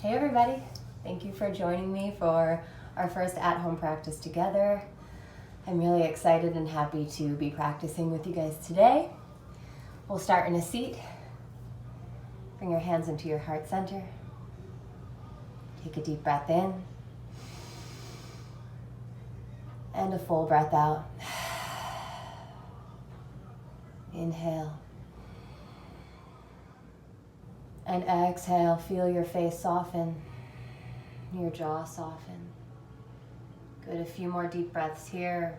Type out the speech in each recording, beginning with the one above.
Hey everybody, thank you for joining me for our first at-home practice together. I'm really excited and happy to be practicing with you guys today. We'll start in a seat. Bring your hands into your heart center. Take a deep breath in. And a full breath out. Inhale. And exhale, feel your face soften, your jaw soften. Good, a few more deep breaths here.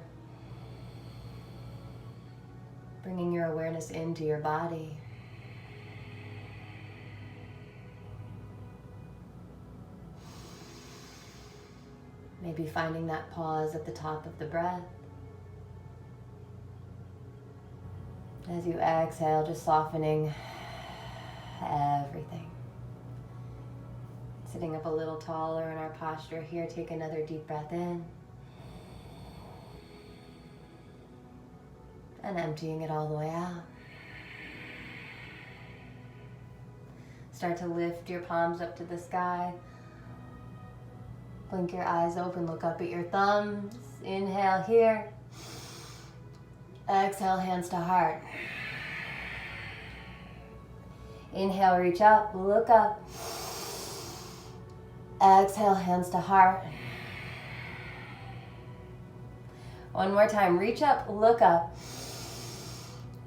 Bringing your awareness into your body. Maybe finding that pause at the top of the breath. As you exhale, just softening everything. Sitting up a little taller in our posture here, take another deep breath in. And emptying it all the way out. Start to lift your palms up to the sky. Blink your eyes open, look up at your thumbs. Inhale here. Exhale, hands to heart. Inhale, reach up, look up. Exhale, hands to heart. One more time, reach up, look up.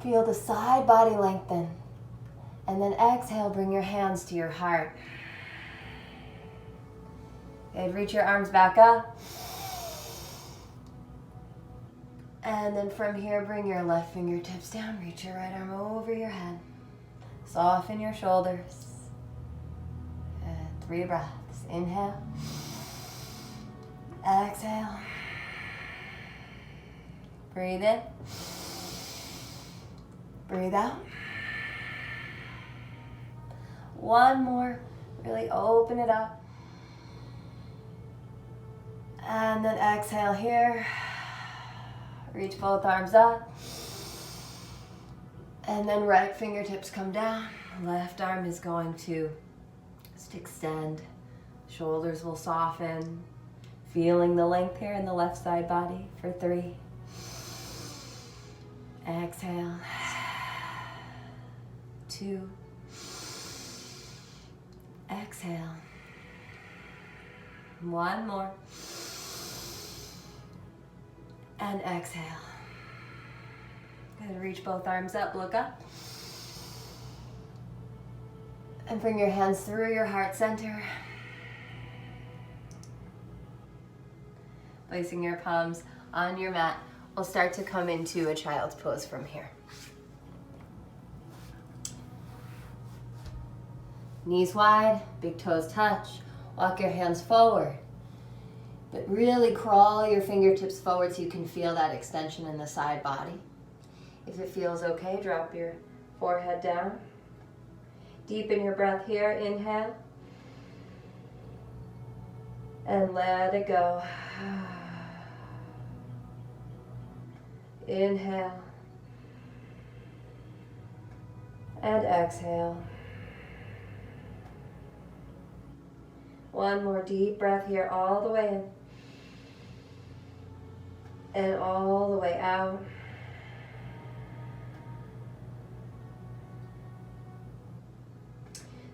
Feel the side body lengthen. And then exhale, bring your hands to your heart. Good, reach your arms back up. And then from here, bring your left fingertips down, reach your right arm over your head. Soften your shoulders. And 3 breaths. Inhale. Exhale. Breathe in. Breathe out. One more. Really open it up. And then exhale here. Reach both arms up. And then right fingertips come down. Left arm is going to just extend. Shoulders will soften. Feeling the length here in the left side body for 3. Exhale. 2. Exhale. 1 more. And exhale. Good, reach both arms up, look up. And bring your hands through your heart center. Placing your palms on your mat. We'll start to come into a child's pose from here. Knees wide, big toes touch. Walk your hands forward. But really crawl your fingertips forward so you can feel that extension in the side body. If it feels okay, drop your forehead down. Deepen your breath here, inhale. And let it go. Inhale. And exhale. One more deep breath here, all the way in. And all the way out.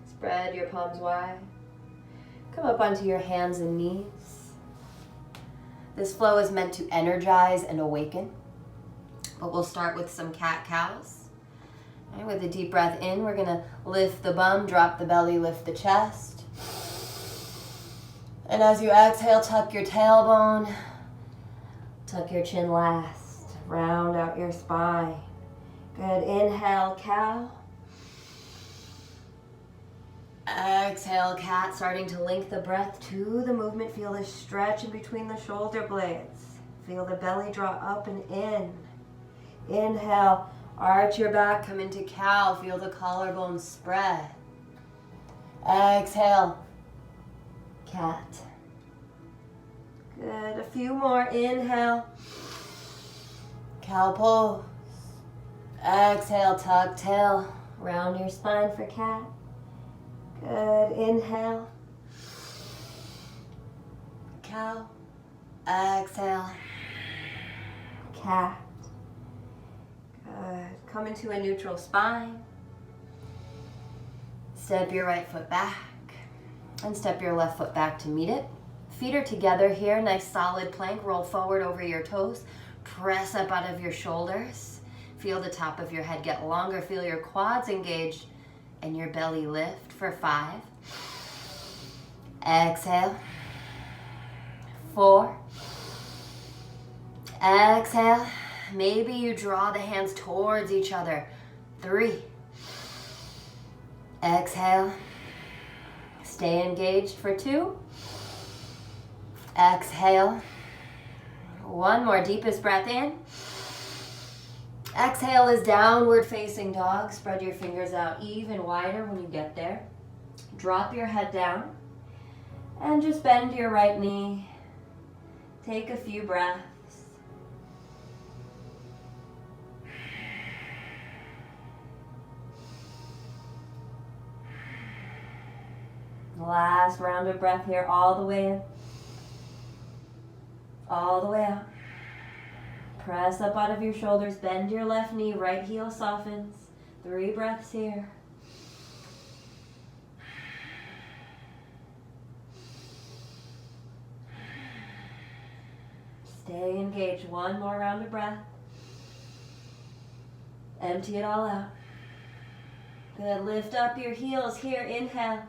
Spread your palms wide. Come up onto your hands and knees. This flow is meant to energize and awaken. But we'll start with some cat-cows. Right, with a deep breath in, we're going to lift the bum, drop the belly, lift the chest. And as you exhale, tuck your tailbone. Tuck your chin last. Round out your spine. Good. Inhale, cow. Exhale, cat. Starting to link the breath to the movement. Feel the stretch in between the shoulder blades. Feel the belly draw up and in. Inhale, arch your back, come into cow. Feel the collarbone spread. Exhale, cat. Good, a few more. Inhale, cow pose. Exhale, tuck tail. Round your spine for cat. Good, inhale. cow. Exhale, cat. Good. Come into a neutral spine. Step your right foot back and step your left foot back to meet it. Feet are together here, nice solid plank. Roll forward over your toes. Press up out of your shoulders. Feel the top of your head get longer. Feel your quads engage and your belly lift for 5. Exhale. 4. Exhale. Maybe you draw the hands towards each other. 3. Exhale. Stay engaged for 2. Exhale. 1 more, deepest breath in. Exhale is downward facing dog. Spread your fingers out even wider when you get there. Drop your head down and just bend your right knee. Take a few breaths. Last round of breath here, all the way in, all the way out. Press up out of your shoulders, bend your left knee, right heel softens. 3 breaths here. Stay engaged, 1 more round of breath. Empty it all out. Good, lift up your heels here, inhale.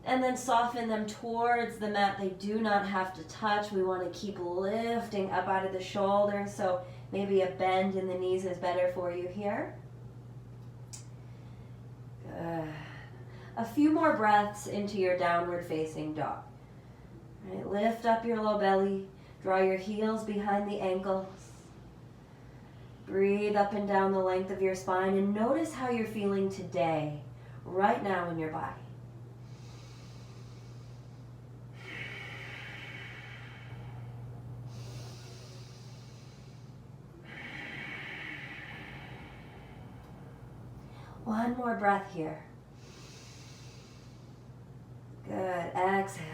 And then soften them towards the mat. They do not have to touch. We want to keep lifting up out of the shoulders. So maybe a bend in the knees is better for you here. Good. A few more breaths into your downward facing dog. All right, lift up your low belly. Draw your heels behind the ankles. Breathe up and down the length of your spine and notice how you're feeling today, right now in your body. One more breath here. Good. Exhale.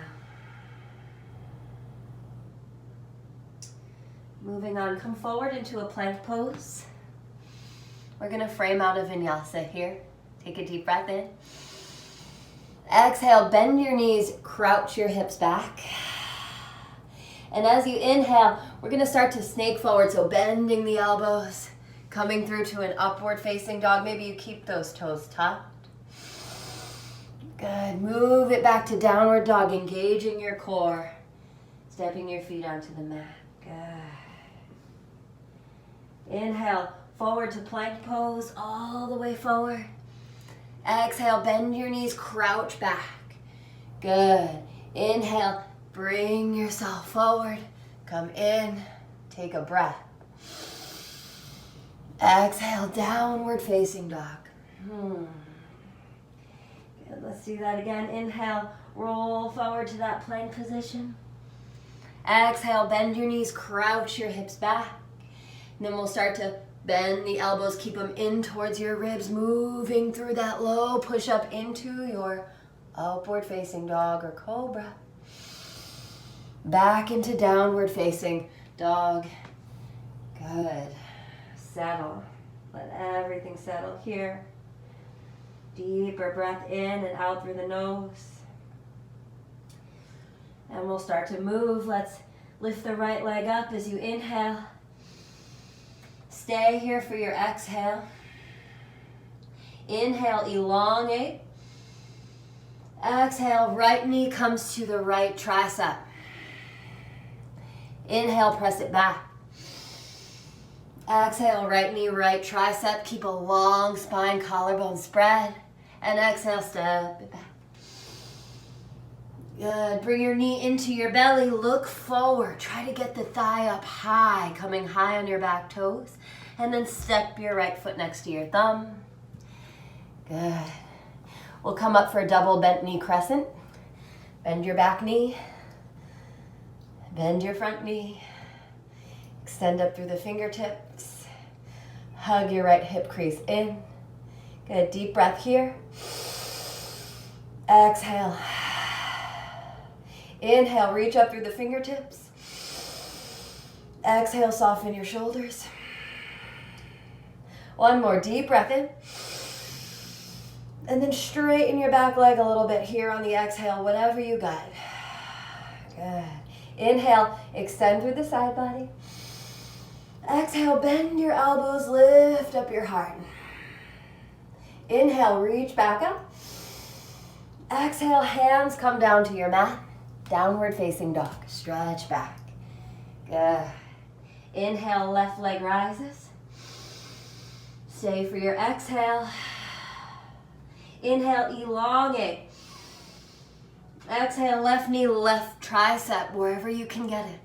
Moving on, come forward into a plank pose. We're going to frame out a vinyasa here. Take a deep breath in. Exhale, bend your knees, crouch your hips back. And as you inhale, we're going to start to snake forward, so bending the elbows. Coming through to an upward facing dog. Maybe you keep those toes tucked. Good. Move it back to downward dog, engaging your core. Stepping your feet onto the mat. Good. Inhale, forward to plank pose, all the way forward. Exhale, bend your knees, crouch back. Good. Inhale, bring yourself forward. Come in, take a breath. Exhale, downward facing dog. Good, let's do that again. Inhale, roll forward to that plank position. Exhale, bend your knees, crouch your hips back. And then we'll start to bend the elbows, keep them in towards your ribs, moving through that low push up into your upward facing dog or cobra. Back into downward facing dog. Good. Settle. Let everything settle here. Deeper breath in and out through the nose. And we'll start to move. Let's lift the right leg up as you inhale. Stay here for your exhale. Inhale, elongate. Exhale, right knee comes to the right tricep. Inhale, press it back. Exhale, right knee, right tricep. Keep a long spine, collarbone spread. And exhale, step it back. Good. Bring your knee into your belly. Look forward. Try to get the thigh up high, coming high on your back toes. And then step your right foot next to your thumb. Good. We'll come up for a double bent knee crescent. Bend your back knee. Bend your front knee. Extend up through the fingertips. Hug your right hip crease in. Good, deep breath here. Exhale. Inhale, reach up through the fingertips. Exhale, soften your shoulders. One more deep breath in. And then straighten your back leg a little bit here on the exhale, whatever you got. Good. Inhale, extend through the side body. Exhale, bend your elbows, lift up your heart. Inhale, reach back up. Exhale, hands come down to your mat. Downward facing dog. Stretch back. Good. Inhale, left leg rises. Stay for your exhale. Inhale, elongate. Exhale, left knee, left tricep, wherever you can get it.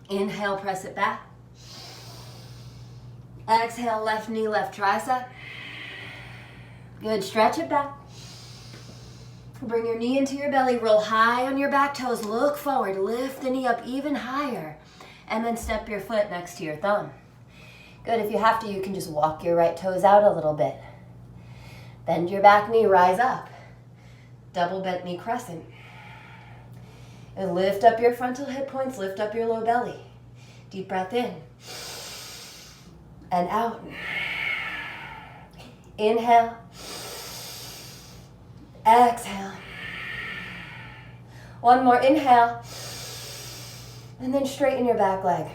Inhale, press it back. Exhale, left knee, left tricep. Good, stretch it back. Bring your knee into your belly, roll high on your back toes, look forward, lift the knee up even higher, and then step your foot next to your thumb. Good, if you have to, you can just walk your right toes out a little bit. Bend your back knee, rise up. Double bent knee crescent. And lift up your frontal hip points, lift up your low belly. Deep breath in. And out. Inhale. Exhale. One more inhale. And then straighten your back leg.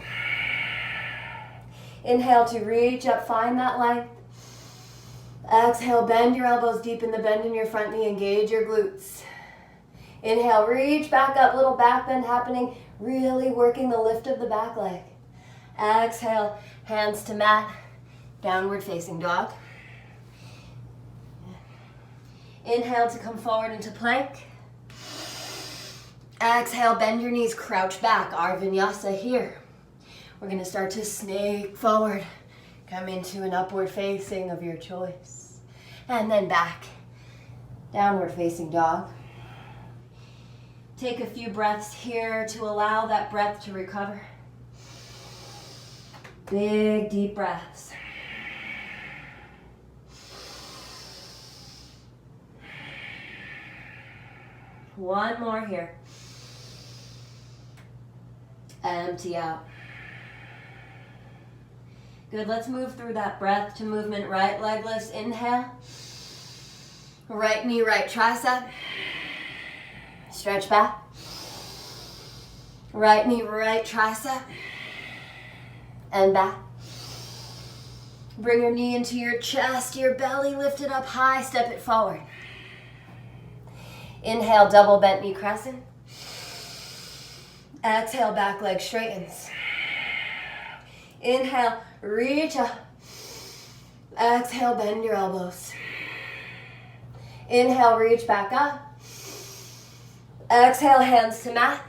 Inhale to reach up, find that length. Exhale, bend your elbows deep in the bend in your front knee, engage your glutes. Inhale, reach back up, little back bend happening, really working the lift of the back leg. Exhale, hands to mat, downward facing dog. Inhale to come forward into plank. Exhale, bend your knees, crouch back, our vinyasa here. We're gonna start to snake forward. Come into an upward facing of your choice. And then back, downward facing dog. Take a few breaths here to allow that breath to recover. Big, deep breaths. One more here. Empty out. Good, let's move through that breath to movement. Right leg lifts, inhale. Right knee, right tricep. Stretch back. Right knee, right tricep. And back. Bring your knee into your chest, your belly lifted up high, step it forward. Inhale, double bent knee crescent. Exhale, back leg straightens. Inhale, reach up. Exhale, bend your elbows. Inhale, reach back up. Exhale, hands to mat.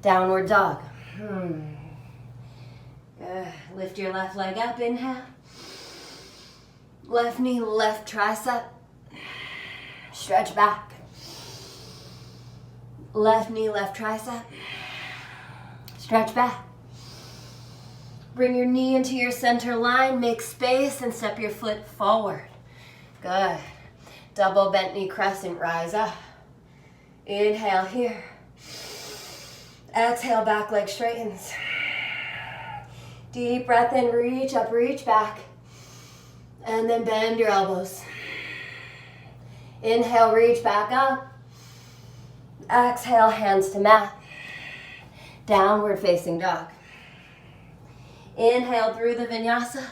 Downward dog. Good. Lift your left leg up, inhale. Left knee, left tricep. Stretch back. Left knee, left tricep. Stretch back. Bring your knee into your center line, make space and step your foot forward. Good. Double bent knee crescent, rise up. Inhale here. Exhale, back leg straightens. Deep breath in, reach up, reach back. And then bend your elbows. Inhale, reach back up. Exhale, hands to mat. Downward facing dog. Inhale through the vinyasa.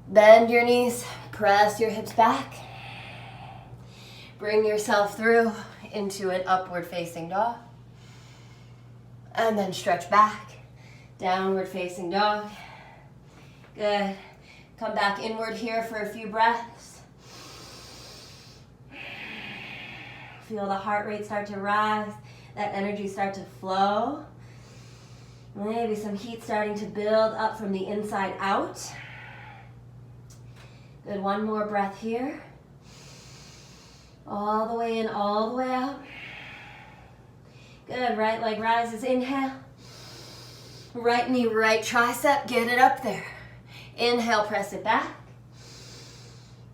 Bend your knees, press your hips back. Bring yourself through into an upward facing dog. And then stretch back. Downward facing dog. Good. Come back inward here for a few breaths. Feel the heart rate start to rise, that energy start to flow. Maybe some heat starting to build up from the inside out. Good, one more breath here. All the way in, all the way out. Good, right leg rises, inhale. Right knee, right tricep, get it up there. Inhale, press it back.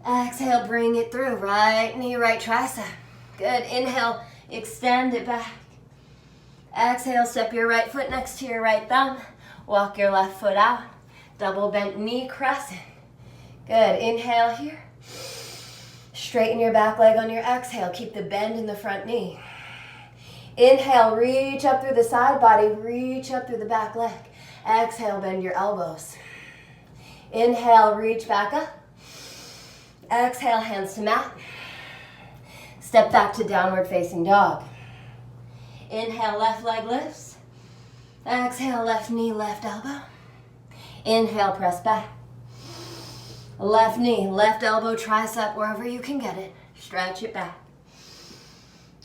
Exhale, bring it through. Right knee, right tricep. Good, inhale, Extend it back. Exhale, step your right foot next to your right thumb. Walk your left foot out. Double bent knee crescent. Good, inhale here. Straighten your back leg on your exhale. Keep the bend in the front knee. Inhale, reach up through the side body, reach up through the back leg. Exhale, bend your elbows. Inhale, reach back up. Exhale, hands to mat. Step back to downward facing dog. Inhale, left leg lifts. Exhale, left knee, left elbow. Inhale, press back. Left knee, left elbow, tricep, wherever you can get it. Stretch it back.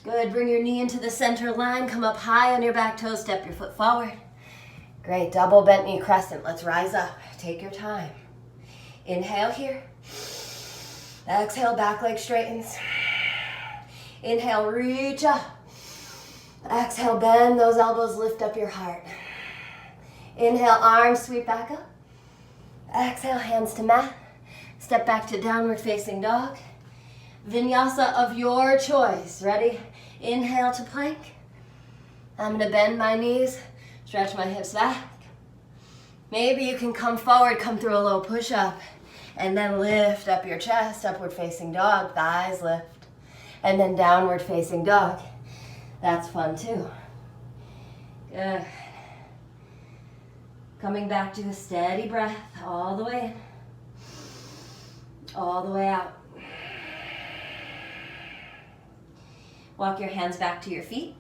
Good, bring your knee into the center line. Come up high on your back toes, step your foot forward. Great, double bent knee crescent. Let's rise up, take your time. Inhale here. Exhale, back leg straightens. Inhale, reach up. Exhale, bend those elbows, lift up your heart. Inhale, arms sweep back up. Exhale, hands to mat. Step back to downward facing dog. Vinyasa of your choice. Ready? Inhale to plank. I'm gonna bend my knees, stretch my hips back. Maybe you can come forward, come through a low push-up, and then lift up your chest, upward facing dog, thighs lift, and then downward facing dog. That's fun too. Good. Coming back to a steady breath all the way in, all the way out. Walk your hands back to your feet.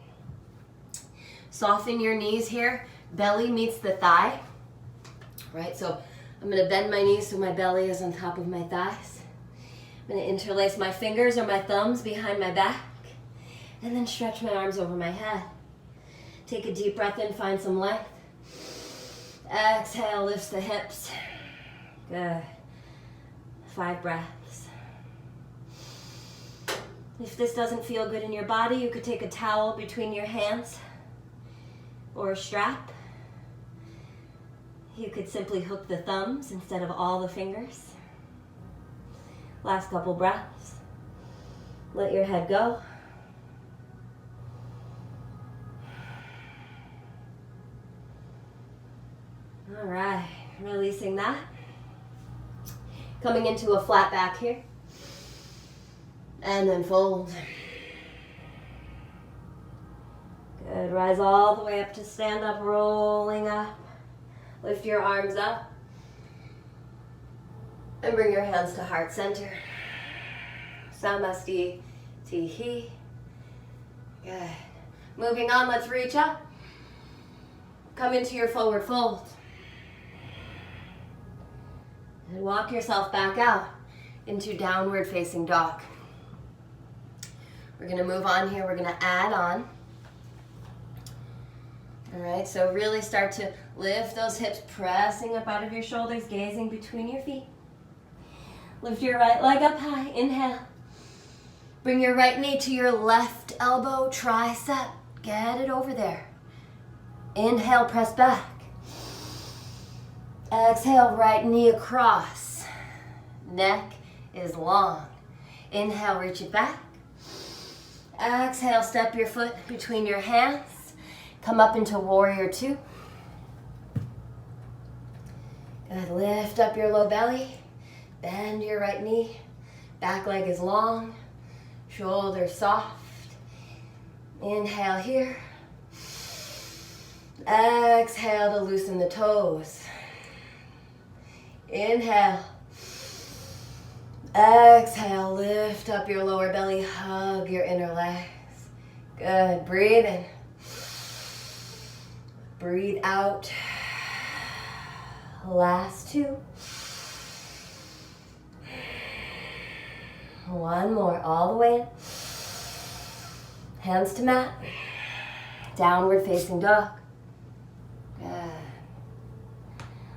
Soften your knees here. Belly meets the thigh. Right, so I'm gonna bend my knees so my belly is on top of my thighs. I'm gonna interlace my fingers or my thumbs behind my back, and then stretch my arms over my head. Take a deep breath in, find some length. Exhale, lifts the hips. Good. 5 breaths. If this doesn't feel good in your body, you could take a towel between your hands or a strap. You could simply hook the thumbs instead of all the fingers. Last couple breaths. Let your head go. All right, releasing that. Coming into a flat back here. And then fold. Good, rise all the way up to stand up, rolling up. Lift your arms up. And bring your hands to heart center. Samasti Tihi. Good. Moving on, let's reach up. Come into your forward fold. And walk yourself back out into downward facing dog. We're gonna move on here, we're gonna add on. All right, so really start to lift those hips, pressing up out of your shoulders, gazing between your feet. Lift your right leg up high, inhale. Bring your right knee to your left elbow, tricep. Get it over there. Inhale, press back. Exhale, right knee across. Neck is long. Inhale, reach it back. Exhale, step your foot between your hands. Come up into warrior 2. Good, lift up your low belly. Bend your right knee. Back leg is long. Shoulders soft. Inhale here. Exhale to loosen the toes. Inhale. Exhale, lift up your lower belly, hug your inner legs. Good, breathe in. Breathe out. Last 2. One more, all the way in. Hands to mat. Downward facing dog. Good.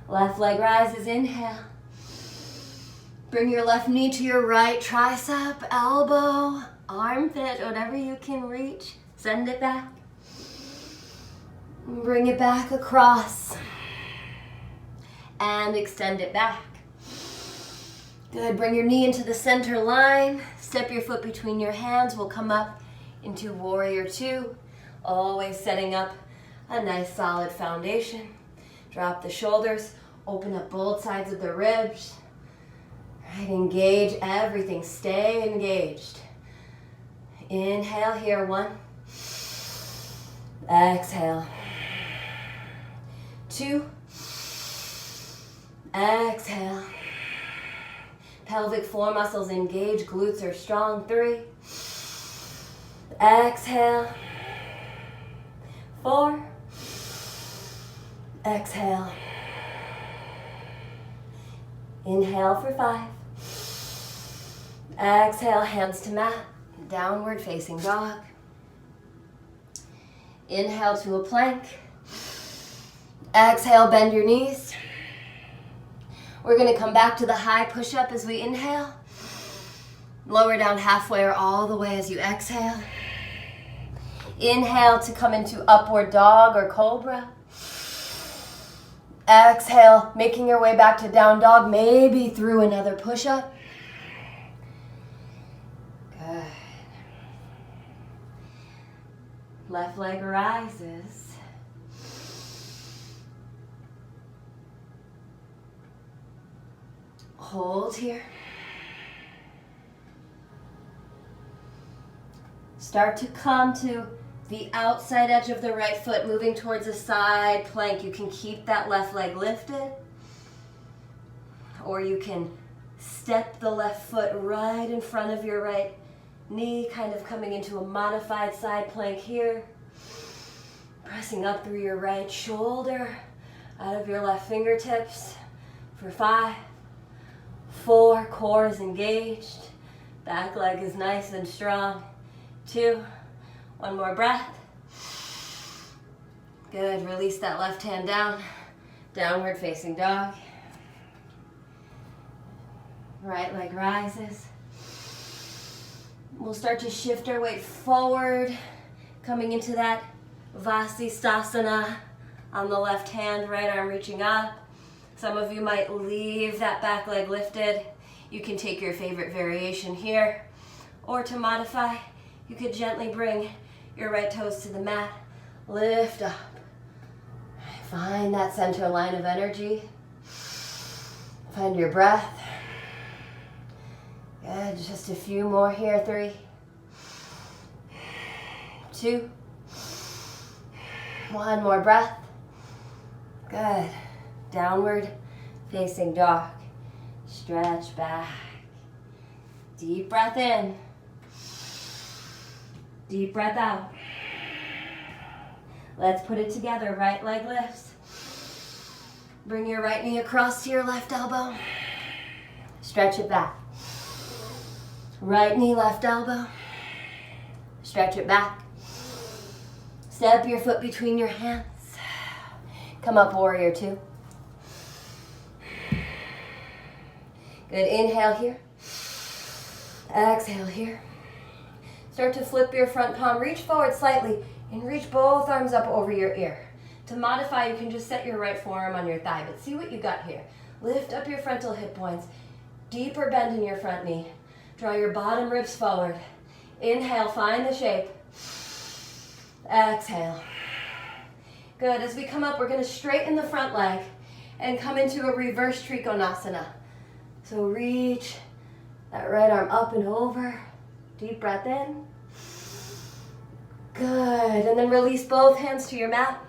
Left leg rises, inhale. Bring your left knee to your right tricep, elbow, armpit, whatever you can reach. Send it back. Bring it back across. And extend it back. Good, bring your knee into the center line. Step your foot between your hands. We'll come up into warrior two, always setting up a nice solid foundation. Drop the shoulders, open up both sides of the ribs. Right, engage everything, stay engaged. Inhale here, 1. Exhale. 2. Exhale. Pelvic floor muscles engage, glutes are strong. 3. Exhale. 4. Exhale. Inhale for 5. Exhale, hands to mat, downward facing dog. Inhale to a plank. Exhale, bend your knees. We're going to come back to the high push-up as we inhale. Lower down halfway or all the way as you exhale. Inhale to come into upward dog or cobra. Exhale, making your way back to down dog, maybe through another push-up. Good. Left leg rises. Hold here. Start to come to the outside edge of the right foot, moving towards a side plank. You can keep that left leg lifted, or you can step the left foot right in front of your right knee, kind of coming into a modified side plank here. Pressing up through your right shoulder, out of your left fingertips for 5, 4, core is engaged, back leg is nice and strong. 2, 1 more breath. Good, release that left hand down, downward facing dog. Right leg rises. We'll start to shift our weight forward, coming into that Vasisthasana on the left hand, right arm reaching up. Some of you might leave that back leg lifted. You can take your favorite variation here, or to modify, you could gently bring your right toes to the mat, lift up. Find that center line of energy. Find your breath. Good, just a few more here. 3, 2, 1 more breath. Good. Downward facing dog. Stretch back. Deep breath in. Deep breath out. Let's put it together. Right leg lifts. Bring your right knee across to your left elbow. Stretch it back. Right knee, left elbow. Stretch it back. Step your foot between your hands. Come up, warrior two. Good, inhale here. Exhale here. Start to flip your front palm. Reach forward slightly and reach both arms up over your ear. To modify, you can just set your right forearm on your thigh, but see what you got here. Lift up your frontal hip points. Deeper bend in your front knee. Draw your bottom ribs forward. Inhale, find the shape. Exhale. Good, as we come up, we're gonna straighten the front leg and come into a reverse trikonasana. So reach that right arm up and over. Deep breath in. Good, and then release both hands to your mat.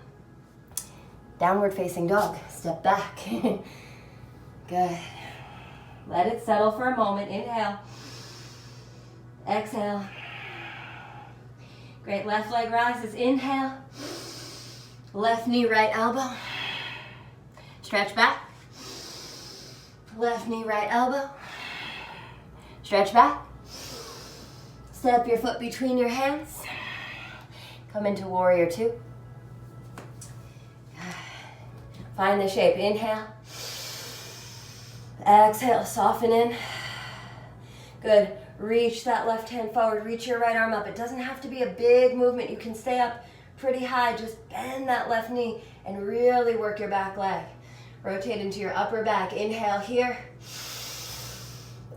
Downward facing dog, step back. Good. Let it settle for a moment, inhale. Exhale. Great, left leg rises, inhale. Left knee, right elbow. Stretch back. Left knee, right elbow. Stretch back. Step your foot between your hands. Come into warrior two. Find the shape, inhale. Exhale, soften in. Good. Reach that left hand forward. Reach your right arm up. It doesn't have to be a big movement. You can stay up pretty high. Just bend that left knee and really work your back leg. Rotate into your upper back. Inhale here.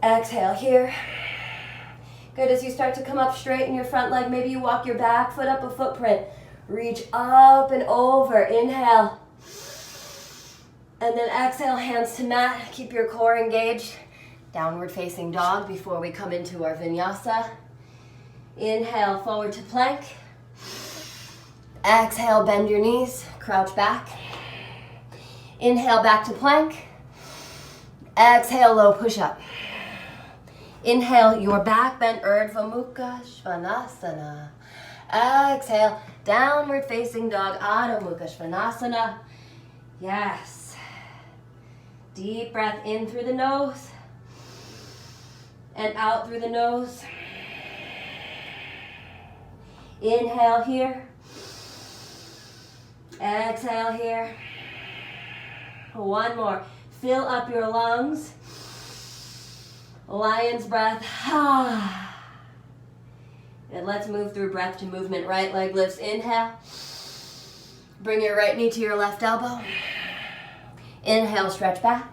Exhale here. Good, as you start to come up straight in your front leg, maybe you walk your back foot up a footprint. Reach up and over, inhale. And then exhale, hands to mat. Keep your core engaged. Downward facing dog before we come into our vinyasa. Inhale, forward to plank. Exhale, bend your knees, crouch back. Inhale, back to plank. Exhale, low push up. Inhale, your back bend, Urdhva Mukha Svanasana. Exhale, downward facing dog, Adho Mukha Svanasana. Yes. Deep breath in through the nose and out through the nose. Inhale here. Exhale here. One more. Fill up your lungs. Lion's breath. And let's move through breath to movement. Right leg lifts. Inhale. Bring your right knee to your left elbow. Inhale, stretch back.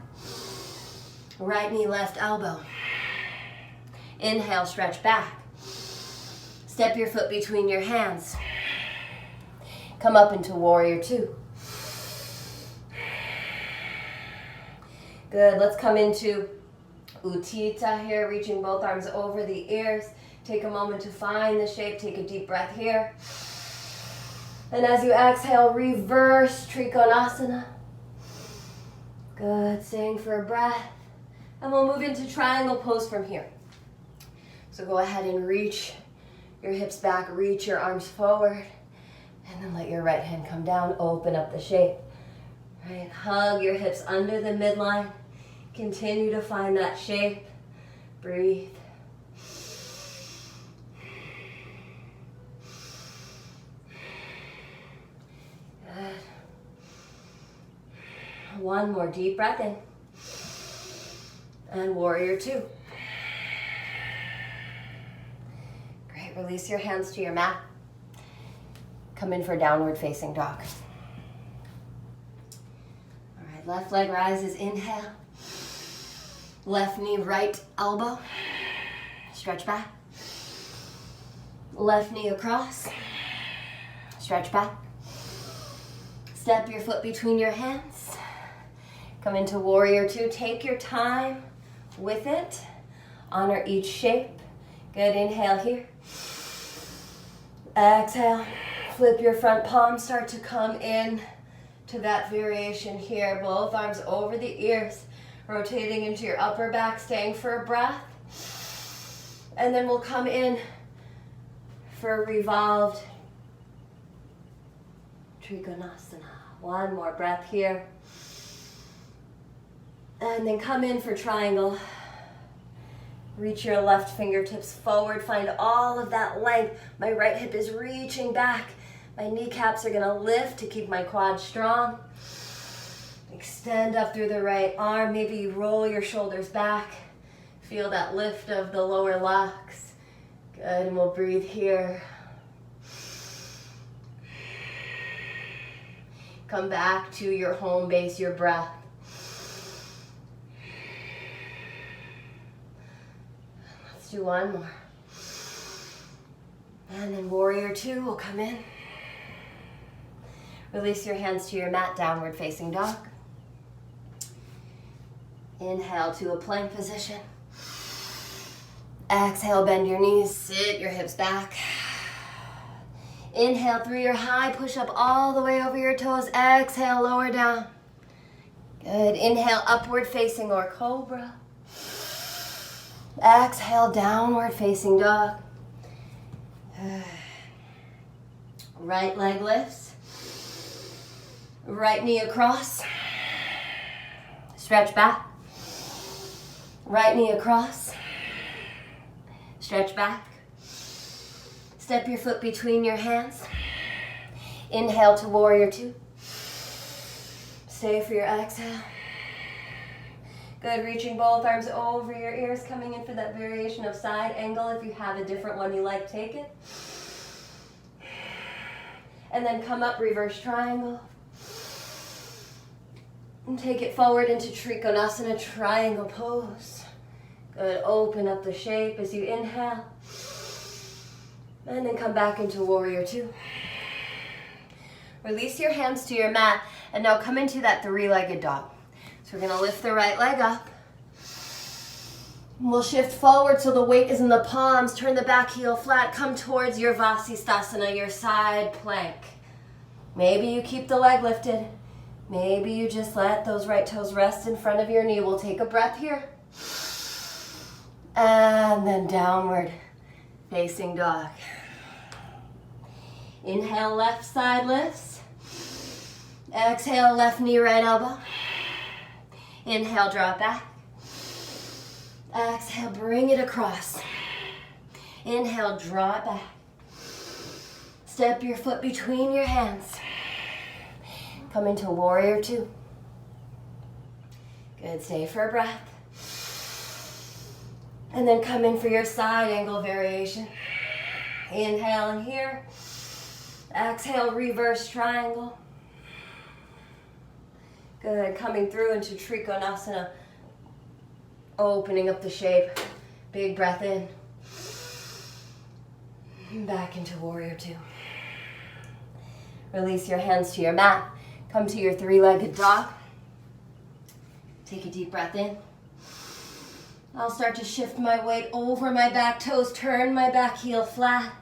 Right knee, left elbow. Inhale, stretch back. Step your foot between your hands. Come up into warrior two. Good, let's come into Utthita here, reaching both arms over the ears. Take a moment to find the shape, take a deep breath here. And as you exhale, reverse Trikonasana. Good, staying for a breath. And we'll move into triangle pose from here. So go ahead and reach your hips back, reach your arms forward, and then let your right hand come down, open up the shape. Right, hug your hips under the midline. Continue to find that shape. Breathe. Good. One more deep breath in. And warrior two. Great, release your hands to your mat. Come in for downward facing dog. All right, left leg rises, inhale. Left knee, right elbow. Stretch back. Left knee across. Stretch back. Step your foot between your hands. Come into warrior two. Take your time with it. Honor each shape. Good, inhale here. Exhale. Flip your front palm. Start to come in to that variation here. Both arms over the ears. Rotating into your upper back, staying for a breath. And then we'll come in for a revolved Trikonasana. One more breath here. And then come in for triangle. Reach your left fingertips forward. Find all of that length. My right hip is reaching back. My kneecaps are gonna lift to keep my quads strong. Extend up through the right arm. Maybe you roll your shoulders back. Feel that lift of the lower locks. Good, and we'll breathe here. Come back to your home base, your breath. Let's do one more. And then warrior two will come in. Release your hands to your mat, downward facing dog. Inhale to a plank position. Exhale, bend your knees, sit your hips back. Inhale through your high, push up all the way over your toes. Exhale, lower down. Good, inhale, upward facing or cobra. Exhale, downward facing dog. Right leg lifts. Right knee across. Stretch back. Right knee across. Stretch back. Step your foot between your hands. Inhale to warrior two. Stay for your exhale. Good, reaching both arms over your ears, coming in for that variation of side angle. If you have a different one you like, take it. And then come up, reverse triangle. And take it forward into Trikonasana, triangle pose. Good, open up the shape as you inhale. And then come back into warrior two. Release your hands to your mat, and now come into that three-legged dog. So we're gonna lift the right leg up. We'll shift forward so the weight is in the palms. Turn the back heel flat. Come towards your Vasisthasana, your side plank. Maybe you keep the leg lifted. Maybe you just let those right toes rest in front of your knee. We'll take a breath here. And then downward facing dog. Inhale, left side lifts. Exhale, left knee, right elbow. Inhale, drop back. Exhale, bring it across. Inhale, draw it back. Step your foot between your hands. Come into warrior two. Good, stay for a breath. And then come in for your side angle variation. Inhale in here. Exhale, reverse triangle. Good, coming through into Trikonasana. Opening up the shape. Big breath in. Back into warrior two. Release your hands to your mat. Come to your three-legged dog. Take a deep breath in. I'll start to shift my weight over my back toes. Turn my back heel flat.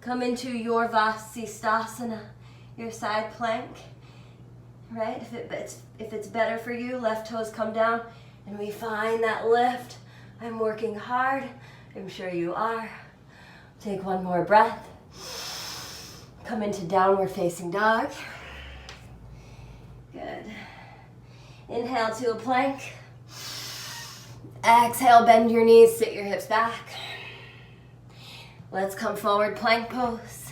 Come into your Vasisthasana, your side plank. Right? If it's better for you, left toes come down and we find that lift. I'm working hard. I'm sure you are. Take one more breath. Come into downward facing dog. Good. Inhale to a plank. Exhale, bend your knees, sit your hips back. Let's come forward, plank pose.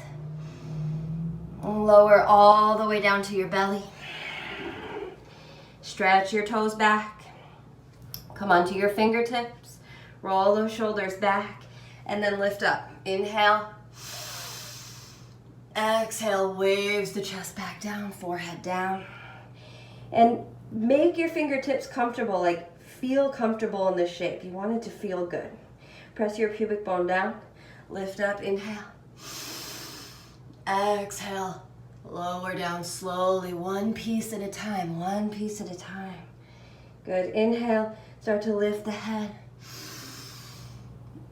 Lower all the way down to your belly. Stretch your toes back. Come onto your fingertips. Roll those shoulders back and then lift up. Inhale. Exhale, waves the chest back down, forehead down. And make your fingertips comfortable, like feel comfortable in this shape. You want it to feel good. Press your pubic bone down. Lift up, inhale. Exhale, lower down slowly, one piece at a time, one piece at a time. Good, inhale, start to lift the head.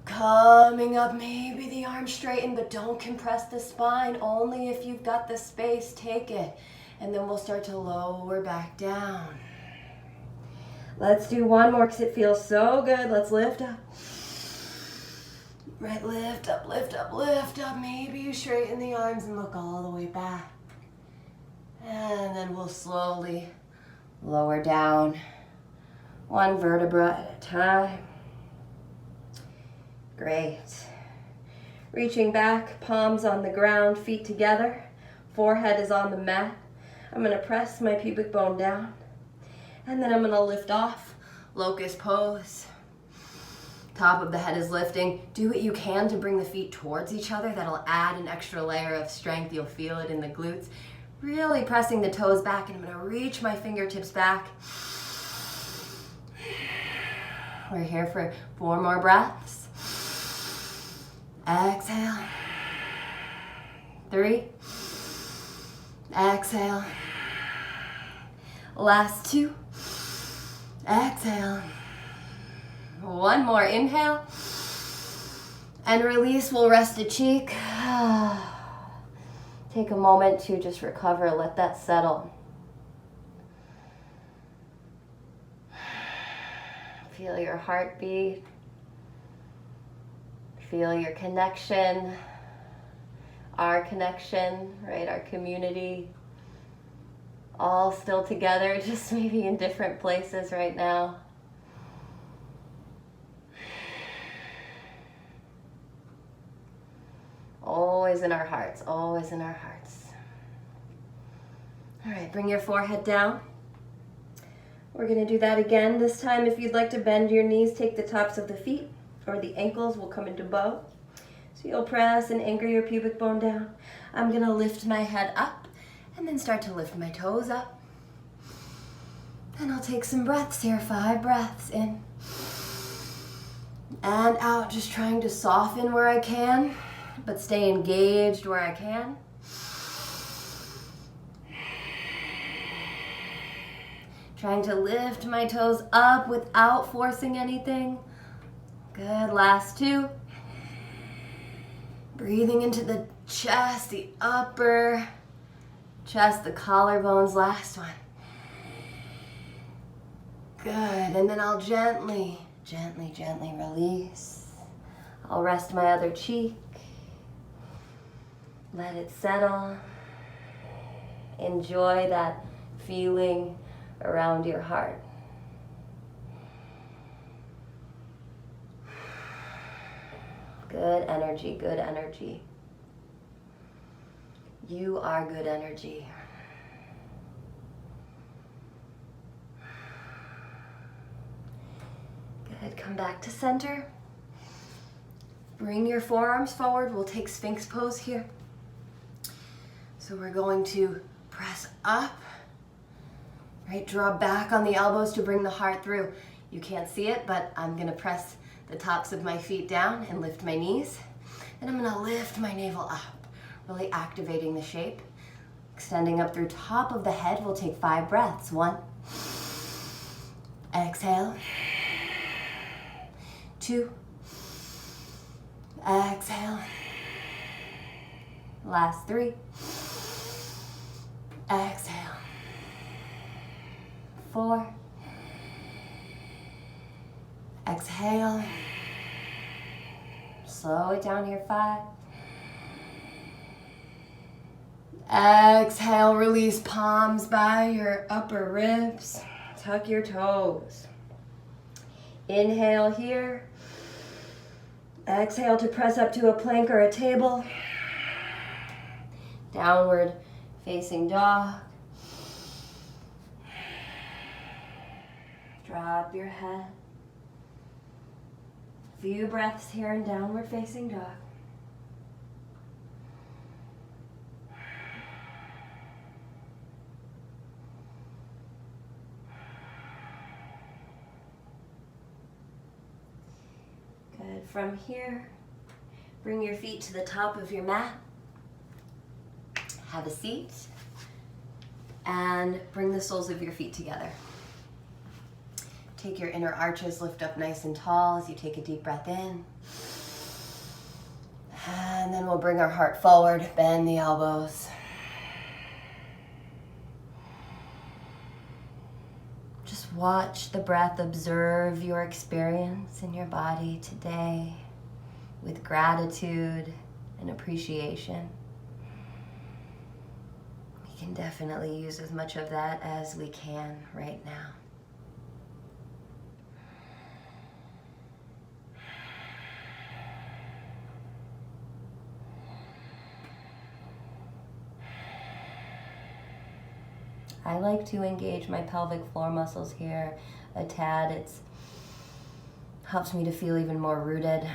Coming up, maybe the arms straighten, but don't compress the spine. Only if you've got the space, take it. And then we'll start to lower back down. Let's do one more because it feels so good. Let's lift up. Right, lift up, lift up, lift up. Maybe you straighten the arms and look all the way back. And then we'll slowly lower down, one vertebra at a time. Great. Reaching back, palms on the ground, feet together. Forehead is on the mat. I'm going to press my pubic bone down. And then I'm going to lift off, locust pose. Top of the head is lifting. Do what you can to bring the feet towards each other. That'll add an extra layer of strength. You'll feel it in the glutes. Really pressing the toes back, and I'm going to reach my fingertips back. We're here for 4 more breaths. Exhale. 3. Exhale. Last 2. Exhale. One more, inhale. And release, we'll rest a cheek. Take a moment to just recover, let that settle. Feel your heartbeat. Feel your connection, our connection, right? Our community, all still together, just maybe in different places right now. Always in our hearts, always in our hearts. All right, bring your forehead down. We're going to do that again. This time, if you'd like to bend your knees, take the tops of the feet, or the ankles will come into bow. So you'll press and anchor your pubic bone down. I'm going to lift my head up and then start to lift my toes up. And I'll take some breaths here, 5 breaths in. And out, just trying to soften where I can, but stay engaged where I can. Trying to lift my toes up without forcing anything. Good, last two. Breathing into the chest, the upper chest, the collarbones, last one. Good, and then I'll gently release. I'll rest my other cheek. Let it settle. Enjoy that feeling around your heart. Good energy, good energy. You are good energy. Good, come back to center. Bring your forearms forward. We'll take sphinx pose here. So we're going to press up, right? Draw back on the elbows to bring the heart through. You can't see it, but I'm gonna press the tops of my feet down and lift my knees. Then I'm gonna lift my navel up, really activating the shape. Extending up through top of the head, we'll take 5 breaths. 1, exhale. 2, exhale. Last 3, exhale. 4, exhale. Slow it down here. 5. Exhale, release palms by your upper ribs. Tuck your toes. Inhale here. Exhale to press up to a plank or a table. Downward facing dog. Drop your head. Few breaths here in downward facing dog. Good. From here, bring your feet to the top of your mat. Have a seat. And bring the soles of your feet together. Take your inner arches, lift up nice and tall as you take a deep breath in. And then we'll bring our heart forward, bend the elbows. Just watch the breath, observe your experience in your body today with gratitude and appreciation. We can definitely use as much of that as we can right now. I like to engage my pelvic floor muscles here a tad. It helps me to feel even more rooted.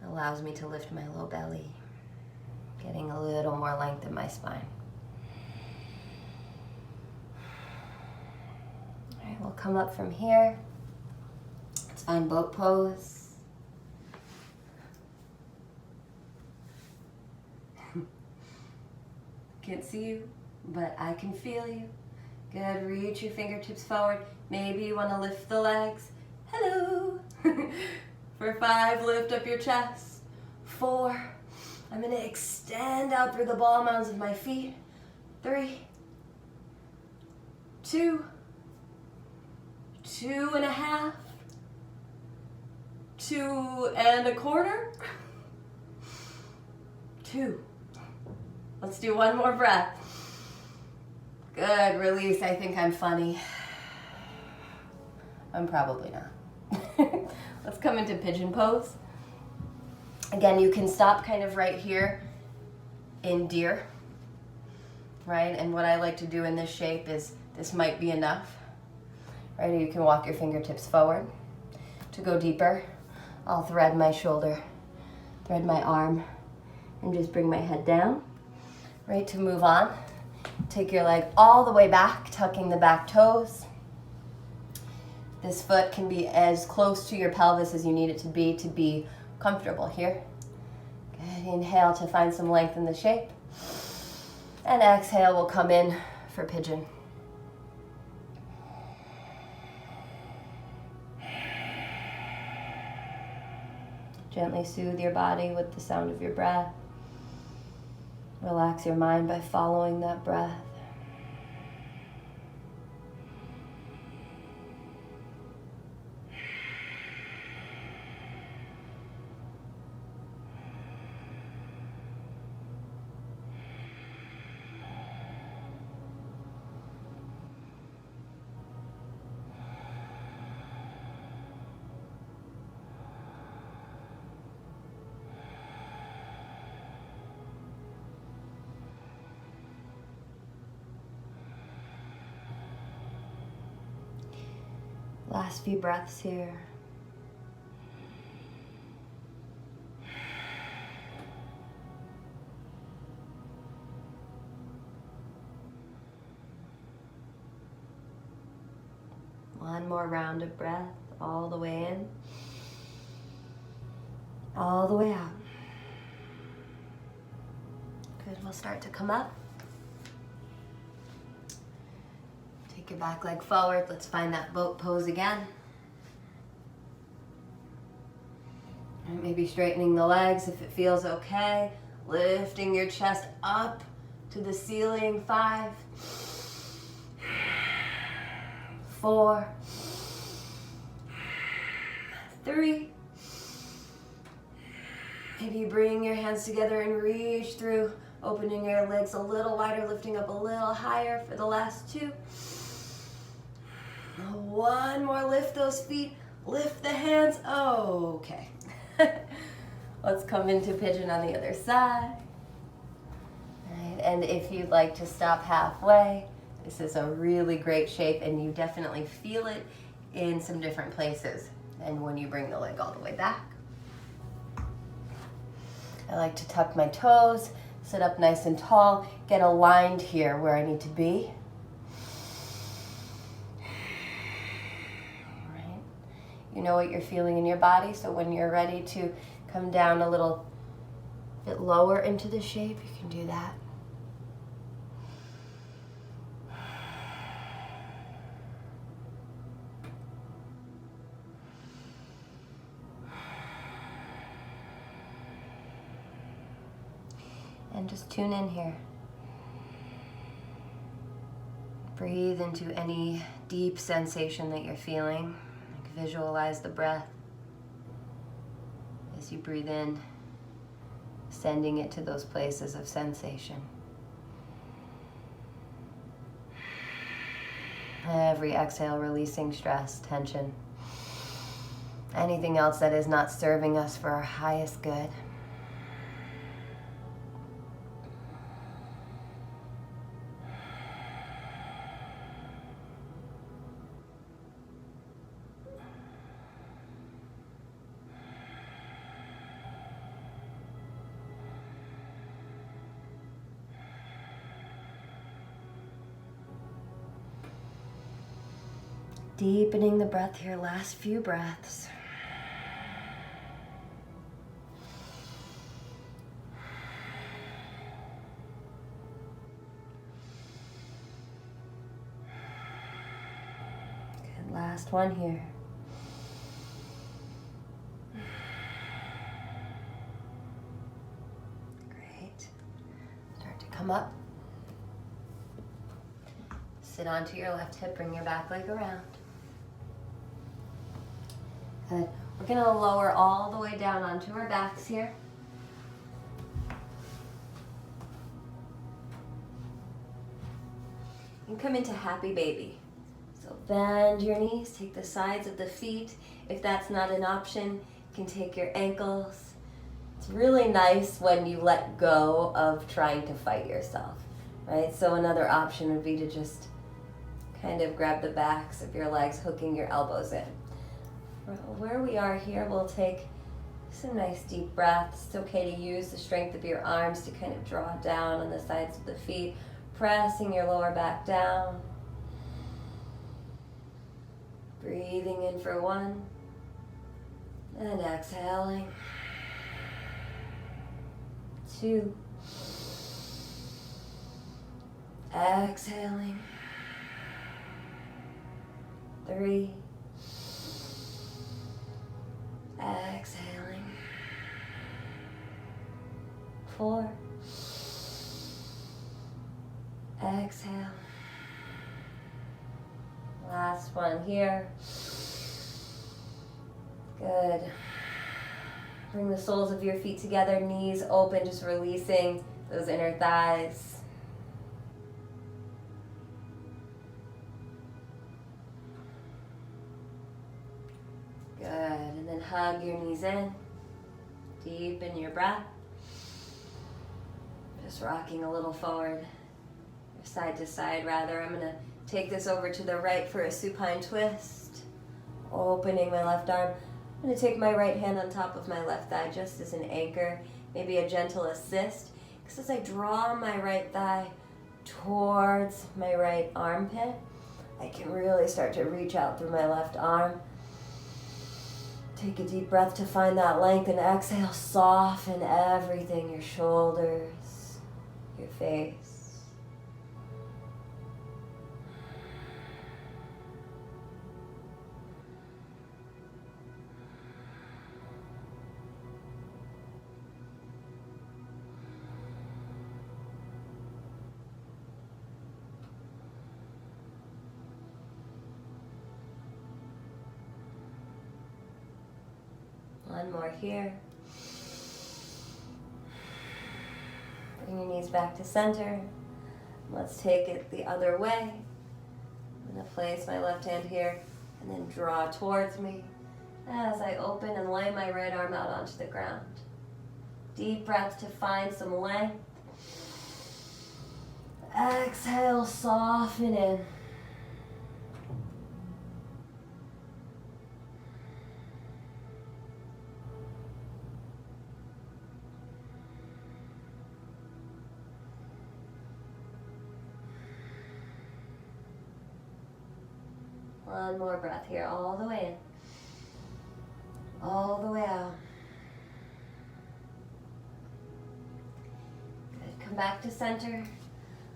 Allows me to lift my low belly, getting a little more length in my spine. All right, we'll come up from here. Let's find boat pose. Can't see you, but I can feel you. Good, reach your fingertips forward. Maybe you want to lift the legs. Hello. For 5, lift up your chest. 4, I'm going to extend out through the ball mounds of my feet. 3, 2, 2.5, 2 1/4, 2. Let's do one more breath. Good, release. I think I'm funny. I'm probably not. Let's come into pigeon pose. Again, you can stop kind of right here in deer, right? And what I like to do in this shape is, this might be enough, right? Or you can walk your fingertips forward. To go deeper, I'll thread my shoulder, thread my arm, and just bring my head down. Right, to move on, take your leg all the way back, tucking the back toes. This foot can be as close to your pelvis as you need it to be comfortable here. Good. Inhale to find some length in the shape. And exhale, we'll come in for pigeon. Gently soothe your body with the sound of your breath. Relax your mind by following that breath. Last few breaths here. One more round of breath, all the way in, all the way out. Good, we'll start to come up. Take your back leg forward. Let's find that boat pose again. And maybe straightening the legs if it feels okay. Lifting your chest up to the ceiling. 5, 4, 3. Maybe bring your hands together and reach through, opening your legs a little wider, lifting up a little higher for the last 2. One more, lift those feet, lift the hands. Oh, okay. Let's come into pigeon on the other side. Right. And if you'd like to stop halfway, this is a really great shape, and you definitely feel it in some different places. And when you bring the leg all the way back. I like to tuck my toes, sit up nice and tall, get aligned here where I need to be. You know what you're feeling in your body, so when you're ready to come down a little bit lower into the shape, you can do that. And just tune in here. Breathe into any deep sensation that you're feeling. Visualize the breath as you breathe in, sending it to those places of sensation. Every exhale, releasing stress, tension, anything else that is not serving us for our highest good. Deepening the breath here, last few breaths. Good, last one here. Great. Start to come up. Sit onto your left hip, bring your back leg around. Good. We're going to lower all the way down onto our backs here. And come into happy baby. So bend your knees, take the sides of the feet. If that's not an option, you can take your ankles. It's really nice when you let go of trying to fight yourself, right? So another option would be to just kind of grab the backs of your legs, hooking your elbows in. Where we are here, we'll take some nice deep breaths. It's okay to use the strength of your arms to kind of draw down on the sides of the feet, pressing your lower back down. Breathing in for 1 and exhaling. 2. Exhaling. 3. Exhaling. 4. Exhale. Last one here. Good. Bring the soles of your feet together, knees open, just releasing those inner thighs. Good, and then hug your knees in. Deepen your breath. Just rocking a little forward, side to side rather. I'm going to take this over to the right for a supine twist. Opening my left arm. I'm going to take my right hand on top of my left thigh just as an anchor, maybe a gentle assist. Because as I draw my right thigh towards my right armpit, I can really start to reach out through my left arm. Take a deep breath to find that length and exhale, soften everything, your shoulders, your face. One more here. Bring your knees back to center. Let's take it the other way. I'm going to place my left hand here and then draw towards me as I open and lay my right arm out onto the ground. Deep breath to find some length. Exhale, soften in. One more breath here, all the way in, all the way out. Good, come back to center.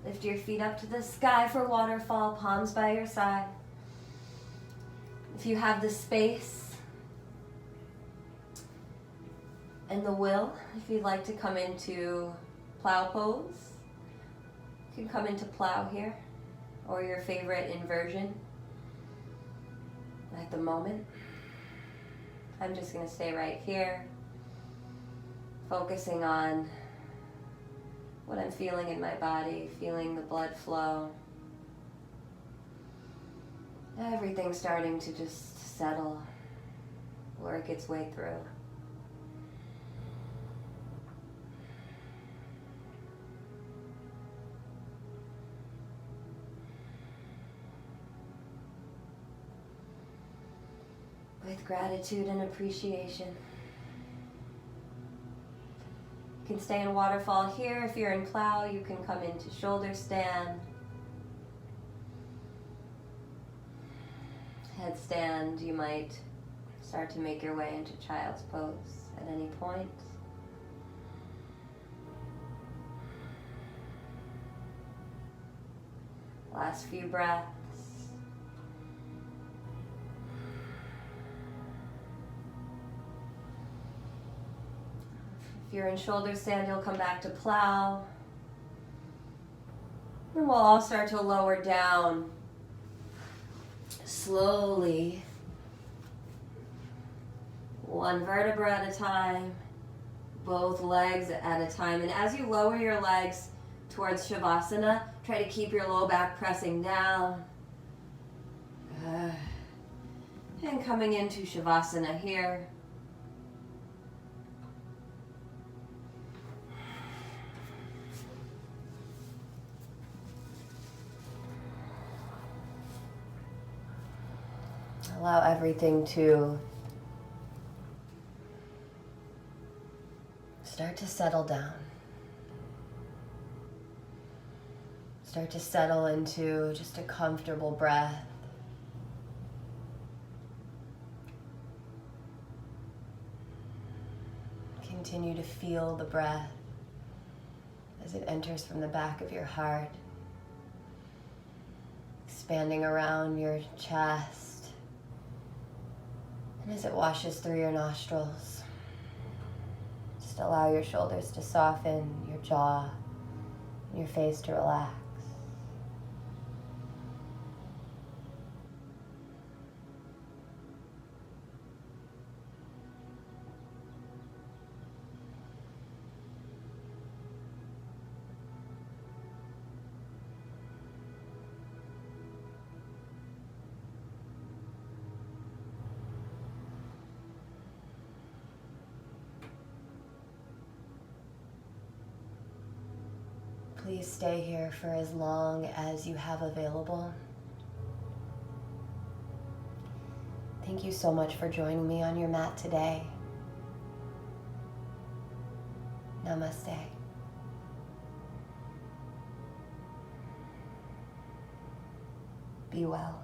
Lift your feet up to the sky for waterfall, palms by your side. If you have the space and the will, if you'd like to come into plow pose, you can come into plow here, or your favorite inversion. At the moment, I'm just going to stay right here, focusing on what I'm feeling in my body, feeling the blood flow. Everything starting to just settle, work its way through. With gratitude and appreciation. You can stay in waterfall here. If you're in plow, you can come into shoulder stand. Headstand, you might start to make your way into child's pose at any point. Last few breaths. If you're in shoulder stand, you'll come back to plow. And we'll all start to lower down slowly, one vertebra at a time, both legs at a time. And as you lower your legs towards shavasana, try to keep your low back pressing down. And coming into shavasana here. Allow everything to start to settle down. Start to settle into just a comfortable breath. continue to feel the breath as it enters from the back of your heart, expanding around your chest, and as it washes through your nostrils. Just allow your shoulders to soften, your jaw, and your face to relax. Please stay here for as long as you have available. Thank you so much for joining me on your mat today. Namaste. Be well.